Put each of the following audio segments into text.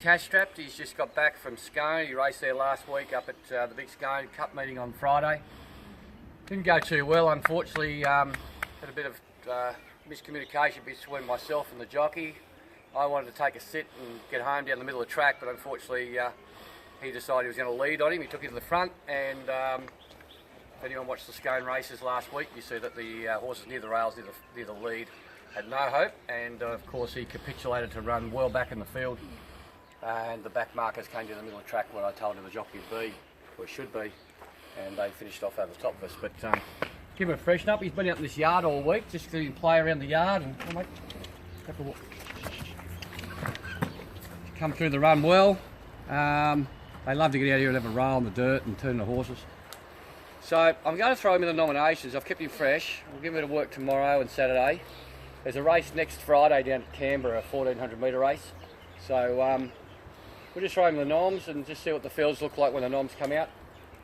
Cash strapped, he's just got back from Scone. He raced there last week up at the big Scone Cup meeting on Friday. Didn't go too well, unfortunately. Had a bit of miscommunication between myself and the jockey. I wanted to take a sit and get home down the middle of the track, but unfortunately he decided he was going to lead on him. He took him to the front, and if anyone watched the Scone races last week, you see that the horses near the rails, near the lead, had no hope, and of course he capitulated to run well back in the field. And the back markers came to the middle of the track where I told him the jockey would be, or should be, and they finished off over the top of us. But give him a freshen up. He's been out in this yard all week, just to play around the yard and come through the run well. They love to get out here and have a roll in the dirt and turn the horses. So I'm going to throw him in the nominations. I've kept him fresh. We'll give him a work tomorrow and Saturday. There's a race next Friday down at Canberra, a 1400 metre race. So we'll just throw him the noms and just see what the fields look like when the noms come out.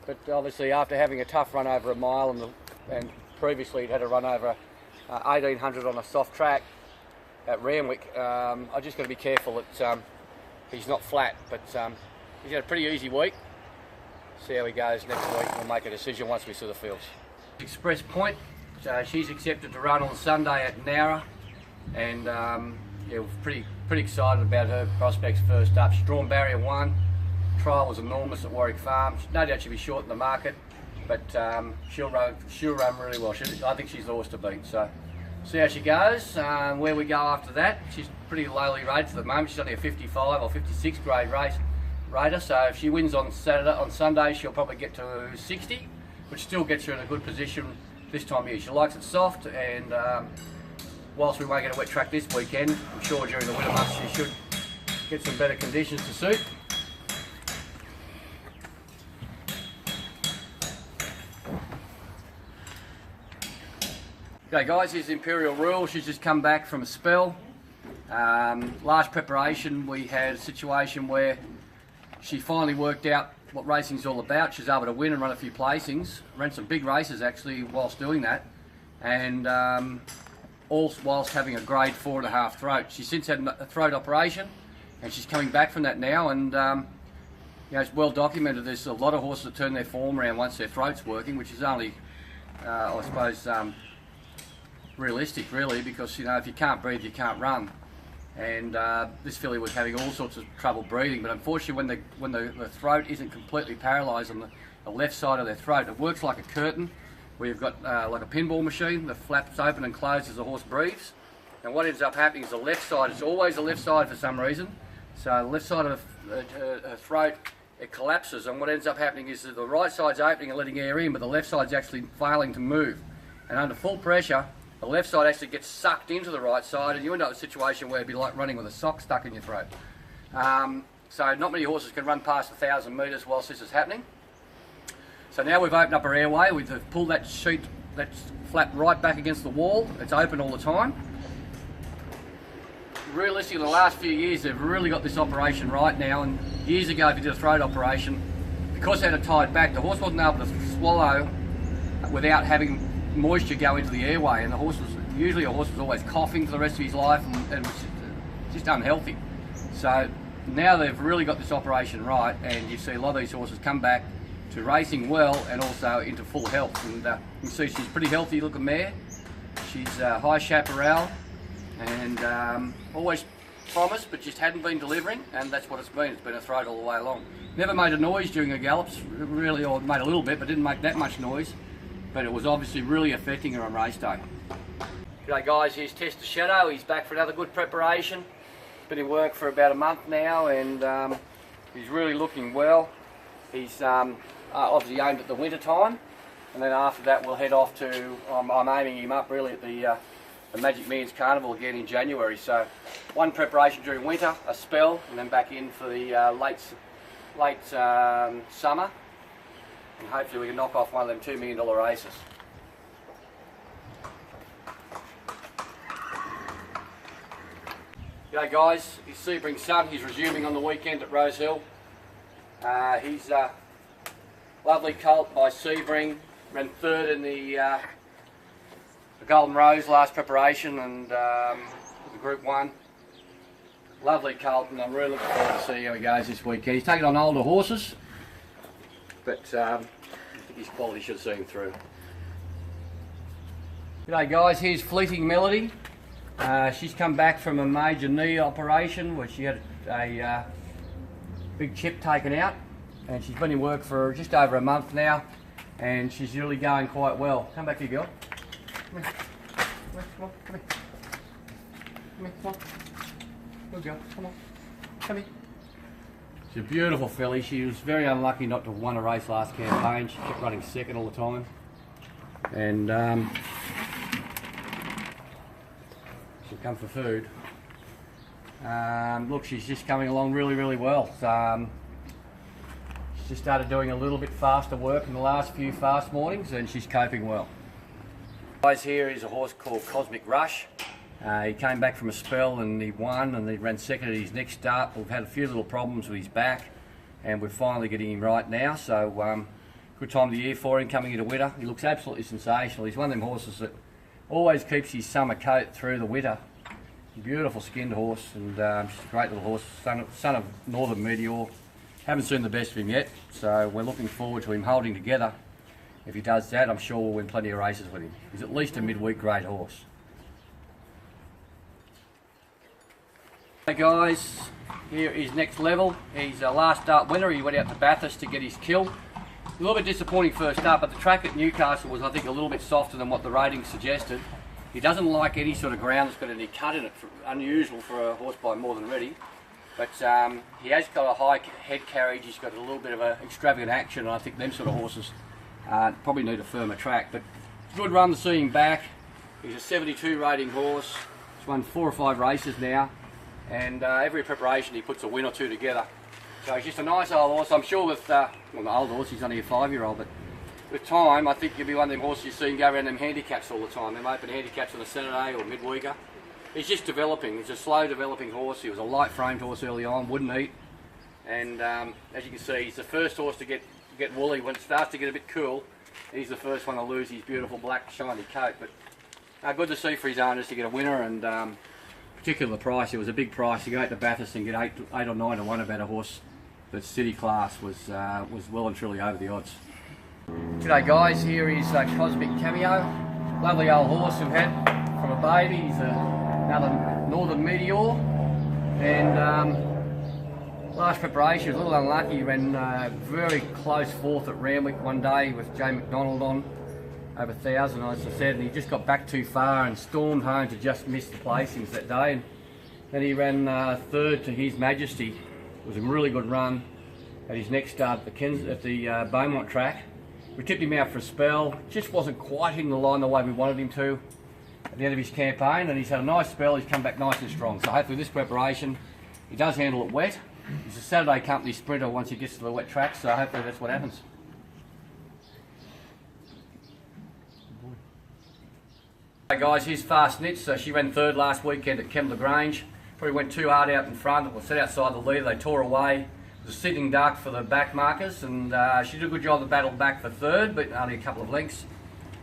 But obviously after having a tough run over a mile and previously he'd had a run over 1800 on a soft track at Warwick, I just got to be careful that he's not flat. But he's had a pretty easy week. See how he goes next week. We'll make a decision once we see the fields. Express Point, she's accepted to run on Sunday at Nowra, and yeah, we're pretty excited about her prospects first up. She's drawn barrier 1. Trial was enormous at Warwick Farm. No doubt she'll be short in the market, but she'll run really well. I think she's the horse to beat. So see how she goes. Where we go after that, she's pretty lowly rated at the moment. She's only a 55 or 56 grade rater. So if she wins on Sunday, she'll probably get to 60, which still gets her in a good position this time of year. She likes it soft, and whilst we won't get a wet track this weekend, I'm sure during the winter months she should get some better conditions to suit. Okay guys, here's Imperial Rule. She's just come back from a spell. Last preparation we had a situation where she finally worked out what racing's all about. She was able to win and run a few placings. Ran some big races actually whilst doing that, and all whilst having a grade 4.5 throat. She's since had a throat operation, and she's coming back from that now, and you know, it's well documented. There's a lot of horses that turn their form around once their throat's working, which is only, I suppose, realistic really, because you know, if you can't breathe, you can't run. And this filly was having all sorts of trouble breathing, but unfortunately when the throat isn't completely paralysed on the left side of their throat, it works like a curtain, where you've got like a pinball machine. The flaps open and close as the horse breathes, and what ends up happening is the left side, it's always the left side for some reason, so the left side of her throat, it collapses, and what ends up happening is that the right side's opening and letting air in, but the left side's actually failing to move, and under full pressure the left side actually gets sucked into the right side, and you end up in a situation where it'd be like running with a sock stuck in your throat. So not many horses can run past 1,000 metres whilst this is happening. So now we've opened up her airway. We've pulled that sheet, that flap right back against the wall. It's open all the time. Realistically, the last few years they've really got this operation right now, and years ago if you did a throat operation, because they had it tied back, the horse wasn't able to swallow without having moisture go into the airway, and the horse was usually always coughing for the rest of his life, and was just unhealthy. So now they've really got this operation right, and you see a lot of these horses come back to racing well and also into full health. And you can see she's pretty healthy looking mare. She's high chaparral, and always promised but just hadn't been delivering, and that's what it's been. It's been a throat all the way along. Never made a noise during her gallops really, or made a little bit, but didn't make that much noise. But it was obviously really affecting her on race day. G'day guys, here's Tester Shadow. He's back for another good preparation. Been in work for about a month now, and he's really looking well. He's obviously aimed at the winter time, and then after that we'll head off to, I'm aiming him up really at the Magic Millions Carnival again in January. So one preparation during winter, a spell, and then back in for the late summer. And hopefully we can knock off one of them $2 million races. G'day guys, he's Sebring's son. He's resuming on the weekend at Rose Hill. He's a lovely colt by Sebring. Ran third in the Golden Rose last preparation, and the Group 1. Lovely colt, and I'm really looking forward to seeing how he goes this weekend. He's taken on older horses, but I think his quality should see him through. G'day guys, here's Fleeting Melody. She's come back from a major knee operation where she had a big chip taken out, and she's been in work for just over a month now, and she's really going quite well. Come back here, girl. Come here. Come on, come here. Come here, come on. Good girl, come on. Come here. She's a beautiful filly. She was very unlucky not to have won a race last campaign. She kept running second all the time. And she'll come for food. Look, she's just coming along really, really well. She's just started doing a little bit faster work in the last few fast mornings, and she's coping well. Guys, here is a horse called Cosmic Rush. He came back from a spell and he won, and he ran second at his next start. We've had a few little problems with his back, and we're finally getting him right now. So good time of the year for him coming into winter. He looks absolutely sensational. He's one of them horses that always keeps his summer coat through the winter. Beautiful skinned horse, and just a great little horse, son of Northern Meteor. Haven't seen the best of him yet, so we're looking forward to him holding together. If he does that, I'm sure we'll win plenty of races with him. He's at least a midweek grade horse. Hey guys, here is Next Level. He's a last start winner. He went out to Bathurst to get his kill. A little bit disappointing first start, but the track at Newcastle was, I think, a little bit softer than what the ratings suggested. He doesn't like any sort of ground that's got any cut in it, unusual for a horse by More Than Ready. But he has got a high head carriage, he's got a little bit of an extravagant action, and I think them sort of horses probably need a firmer track. But good run to see him back. He's a 72 rating horse. He's won 4 or 5 races now, and every preparation he puts a win or two together. So he's just a nice old horse. I'm sure with, well, the old horse, he's only a 5-year-old, but with time, I think he'll be one of them horses you see him go around them handicaps all the time. Them open handicaps on a Saturday or midweeker. He's just developing. He's a slow developing horse. He was a light framed horse early on, wouldn't eat. And as you can see, he's the first horse to get woolly. When it starts to get a bit cool, he's the first one to lose his beautiful black shiny coat. But good to see for his owners to get a winner, and particularly the price. It was a big price. You go out to Bathurst and get 8 or 9 to 1 about a horse that's city class was well and truly over the odds. G'day guys, here is Cosmic Cameo. Lovely old horse we've had from a baby. He's another Northern Meteor, and last preparation he was a little unlucky. He ran very close 4th at Randwick one day with Jay McDonald on, over 1,000 as I said, and he just got back too far and stormed home to just miss the placings that day. And then he ran 3rd to His Majesty. It was a really good run at his next start at the Beaumont track. We tipped him out for a spell, just wasn't quite hitting the line the way we wanted him to at the end of his campaign, and he's had a nice spell. He's come back nice and strong, so hopefully this preparation, he does handle it wet. He's a Saturday company sprinter once he gets to the wet track, so hopefully that's what happens. Hey guys, here's Fastnet. So she ran 3rd last weekend at Kembla Grange. Probably went too hard out in front, or set outside the lead. They tore away. It was a sitting duck for the back markers, and she did a good job to battle back for 3rd, but only a couple of lengths.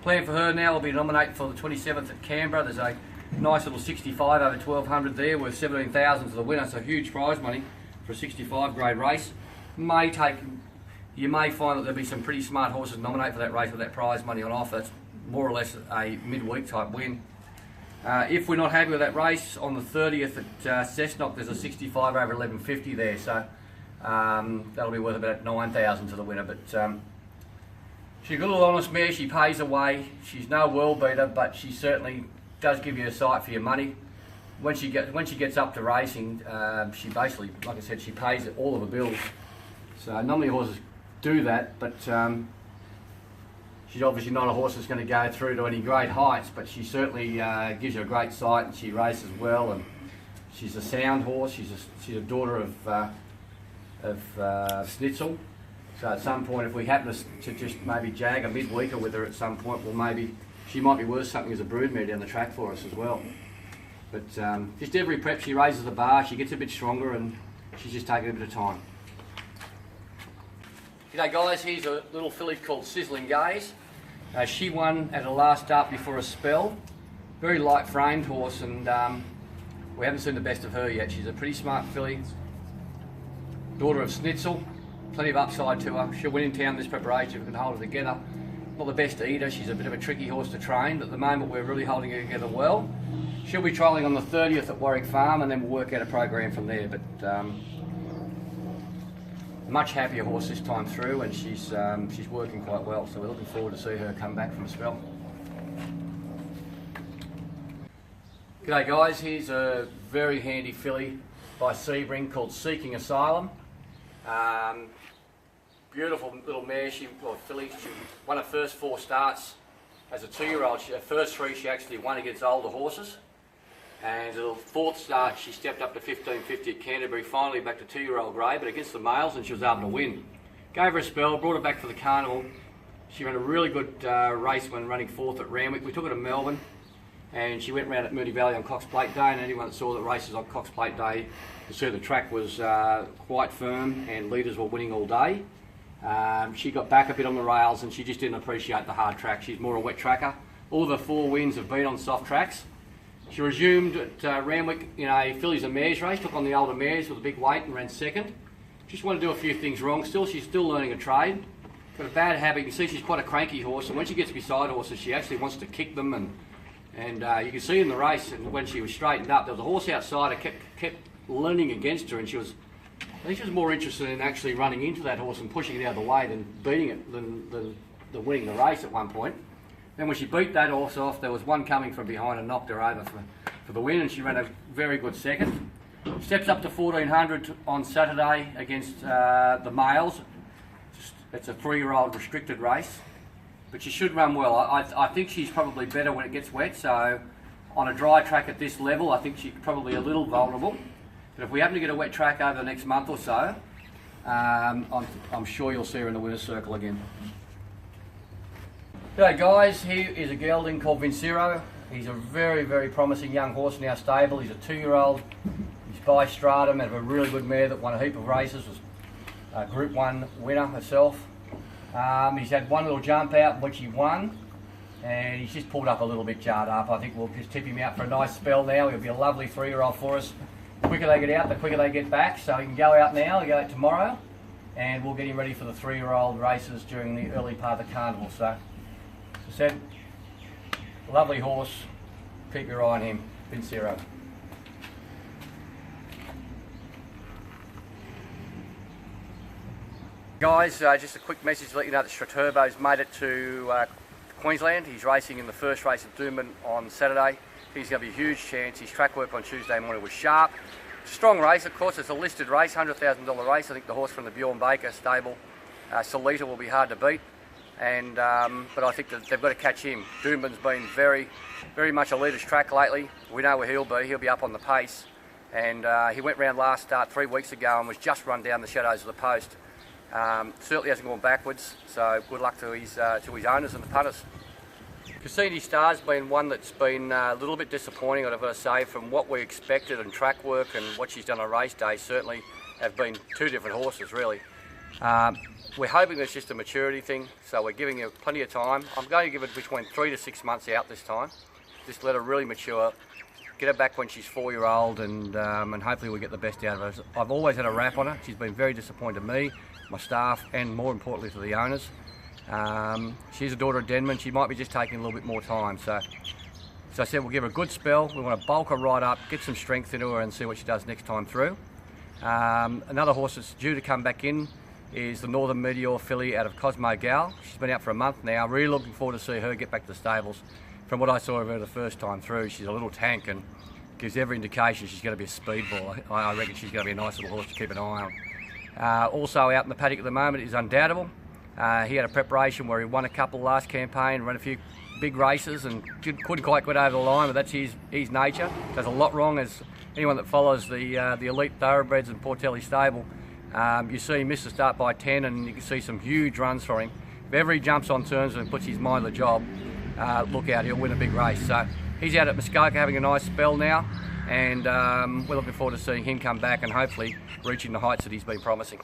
Plan for her now will be nominated for the 27th at Canberra. There's a nice little 65 over 1200 there with 17,000 to the winner, so huge prize money for a 65 grade race. You may find that there'll be some pretty smart horses nominated for that race with that prize money on offer. It's more or less a midweek type win. If we're not happy with that race, on the 30th at Cessnock there's a 65 over 1150 there, so that'll be worth about 9,000 to the winner. But she's a good little honest mare. She pays away. She's no world beater, but she certainly does give you a sight for your money. When she gets up to racing, she basically, like I said, she pays all of her bills. So not many horses do that, but she's obviously not a horse that's going to go through to any great heights, but she certainly gives you a great sight, and she races well, and she's a sound horse. She's a daughter of Snitzel. So at some point, if we happen to just maybe jag a midweeker with her at some point, well, maybe she might be worth something as a broodmare down the track for us as well. But just every prep she raises the bar, she gets a bit stronger, and she's just taking a bit of time. G'day guys, here's a little filly called Sizzling Gaze. She won at a last start before a spell. Very light framed horse, and we haven't seen the best of her yet. She's a pretty smart filly, daughter of Schnitzel, plenty of upside to her. She'll win in town this preparation if we can hold her together. Not the best eater, she's a bit of a tricky horse to train, but at the moment we're really holding her together well. She'll be trialling on the 30th at Warwick Farm, and then we'll work out a program from there. But much happier horse this time through, and she's working quite well, so we're looking forward to see her come back from a spell. G'day guys, here's a very handy filly by Sebring called Seeking Asylum. Beautiful little mare, filly. She won her first 4 starts as a 2-year-old. Her first 3 she actually won against older horses. And the 4th start she stepped up to 15.50 at Canterbury, finally back to 2-year-old grade, but against the males, and she was able to win. Gave her a spell, brought her back for the carnival. She ran a really good race when running 4th at Randwick. We took her to Melbourne, and she went round at Moonee Valley on Cox Plate Day, and anyone that saw the races on Cox Plate Day could see the track was quite firm and leaders were winning all day. She got back a bit on the rails and she just didn't appreciate the hard track. She's more a wet tracker. All the 4 wins have been on soft tracks. She resumed at Randwick in a fillies and mares race, took on the older mares with a big weight and ran 2nd. Just wanted to do a few things wrong still. She's still learning a trade. Got a bad habit. You can see she's quite a cranky horse, and when she gets beside horses she actually wants to kick them, and you can see in the race, and when she was straightened up, there was a horse outside her kept leaning against her, and I think she was more interested in actually running into that horse and pushing it out of the way than beating it, than winning the race at one point. Then when she beat that horse off, there was one coming from behind and knocked her over for the win, and she ran a very good 2nd. Steps up to 1400 on Saturday against the males. It's a 3-year-old restricted race, but she should run well. I think she's probably better when it gets wet, so on a dry track at this level I think she's probably a little vulnerable. But if we happen to get a wet track over the next month or so, I'm sure you'll see her in the winner's circle again. G'day guys, here is a gelding called Vincero. He's a very, very promising young horse in our stable. He's a 2-year-old. He's by Stratum, and a really good mare that won a heap of races, was a Group 1 winner herself. He's had one little jump out which he won, and he's just pulled up a little bit jarred up. I think we'll just tip him out for a nice spell now. He'll be a lovely 3-year-old for us. The quicker they get out, the quicker they get back, so he can go out now, he'll go out tomorrow, and we'll get him ready for the 3-year-old races during the early part of the carnival. So, as I said, lovely horse, keep your eye on him, Vincero. Guys, just a quick message to let you know that Straturbo's made it to Queensland. He's racing in the first race at Doomben on Saturday. He's going to be a huge chance. His track work on Tuesday morning was sharp. It's a strong race, of course. It's a listed race, $100,000 race. I think the horse from the Bjorn Baker stable, Solita, will be hard to beat. But I think that they've got to catch him. Doomben's been very, very much a leader's track lately. We know where he'll be. He'll be up on the pace. And he went round last start 3 weeks ago and was just run down the shadows of the post. Certainly hasn't gone backwards, so good luck to his owners and the punters. Cassini Star's been one that's been a little bit disappointing, I've got to say, from what we expected, and track work and what she's done on race day certainly have been 2 different horses really. We're hoping it's just a maturity thing, so we're giving her plenty of time. I'm going to give it between 3 to 6 months out this time. Just let her really mature, get her back when she's 4-year-old, and hopefully we'll get the best out of her. I've always had a rap on her. She's been very disappointed to me, my staff, and more importantly to the owners. She's a daughter of Denman. She might be just taking a little bit more time. So as I said, we'll give her a good spell. We want to bulk her right up, get some strength into her, and see what she does next time through. Another horse that's due to come back in is the Northern Meteor filly out of Cosmo Gal. She's been out for a month now. Really looking forward to see her get back to the stables. From what I saw of her the first time through, she's a little tank and gives every indication she's going to be a speedball. I reckon she's going to be a nice little horse to keep an eye on. Also out in the paddock at the moment is Undoubtable. He had a preparation where he won a couple last campaign, ran a few big races and couldn't quite get over the line, but that's his nature. Does a lot wrong, as anyone that follows the elite thoroughbreds in Portelli stable. You see him miss the start by 10, and you can see some huge runs for him. If ever he jumps on turns and puts his mind to the job, look out, he'll win a big race. So he's out at Muskoka having a nice spell now, and we're looking forward to seeing him come back and hopefully reaching the heights that he's been promising.